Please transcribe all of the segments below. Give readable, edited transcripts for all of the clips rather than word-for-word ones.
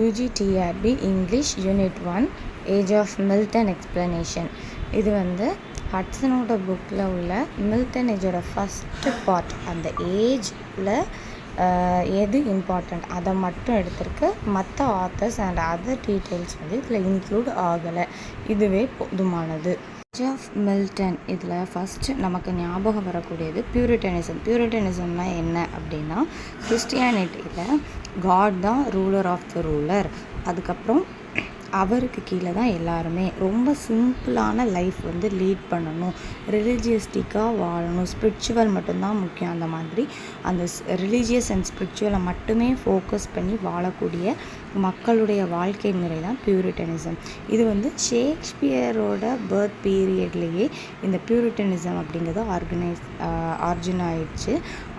UGTRB English Unit 1 Age of Milton Explanation. இது வந்து ஹட்சனோட புக்கில் உள்ள மில்டன் ஏஜோட ஃபஸ்ட்டு பார்ட். அந்த ஏஜில் எது இம்பார்ட்டண்ட் அதை மட்டும் எடுத்திருக்கு. மற்ற ஆத்தர்ஸ் அண்ட் அதர் டீட்டெயில்ஸ் வந்து இதில் இன்க்ளூட் ஆகலை. இதுவே போதுமானது. ஏஜ் ஆஃப் மில்டன் இதில் ஃபஸ்ட்டு நமக்கு ஞாபகம் வரக்கூடியது பியூரிட்டனிசம். பியூரிட்டனிசம்னால் என்ன அப்படின்னா, கிறிஸ்டியானிட்டியில் காட் தான் ரூலர் ஆஃப் த ரூலர். அதுக்கப்புறம் அவருக்கு கீழே தான் எல்லாருமே. ரொம்ப சிம்பிளான லைஃப் வந்து லீட் பண்ணணும், ரிலீஜியஸ்டிக்காக வாழணும், ஸ்பிரிச்சுவல் மட்டும்தான் முக்கியம். அந்த மாதிரி அந்த ரிலீஜியஸ் அண்ட் ஸ்பிரிச்சுவலை மட்டுமே ஃபோக்கஸ் பண்ணி வாழக்கூடிய மக்களுடைய வாழ்க்கை முறை தான் பியூரிட்டனிசம். இது வந்து ஷேக்ஸ்பியரோட பர்த் பீரியட்லேயே இந்த பியூரிட்டனிசம் அப்படிங்கிறது ஆர்ஜின் ஆயிடுச்சு.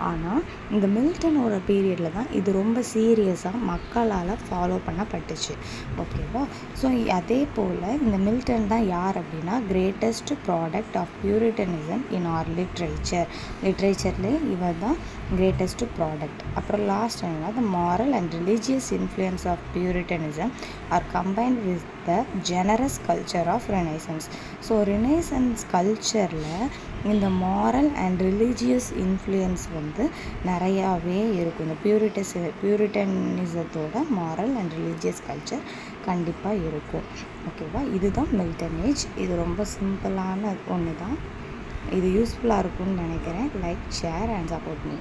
ஆனால் இந்த மில்டனோட பீரியடில் தான் இது ரொம்ப சீரியஸாக மக்களால் ஃபாலோ பண்ணப்பட்டுச்சு. ஓகேவா? ஸோ அதே போல் இந்த மில்டன் தான் யார் அப்படின்னா, greatest product of puritanism in our லிட்ரேச்சர்லேயே இவர் தான் கிரேட்டஸ்ட் ப்ராடக்ட். அப்புறம் லாஸ்ட் என்னன்னா, the moral and religious influence of puritanism are combined with the generous culture of Renaissance. So Renaissance கல்ச்சரில் இந்த மாரல் அண்ட் ரிலீஜியஸ் இன்ஃப்ளூயன்ஸ் வந்து நிறையாவே இருக்கும். இந்த பியூரிட்டனிசத்தோட மாரல் அண்ட் ரிலீஜியஸ் கல்ச்சர் கண்டிப்பாக இருக்கும். ஓகேவா? இதுதான் மில்டன் ஏஜ். இது ரொம்ப சிம்பிளான ஒன்று தான். இது யூஸ்ஃபுல்லாக இருக்கும்னு நினைக்கிறேன். Like, share and support me.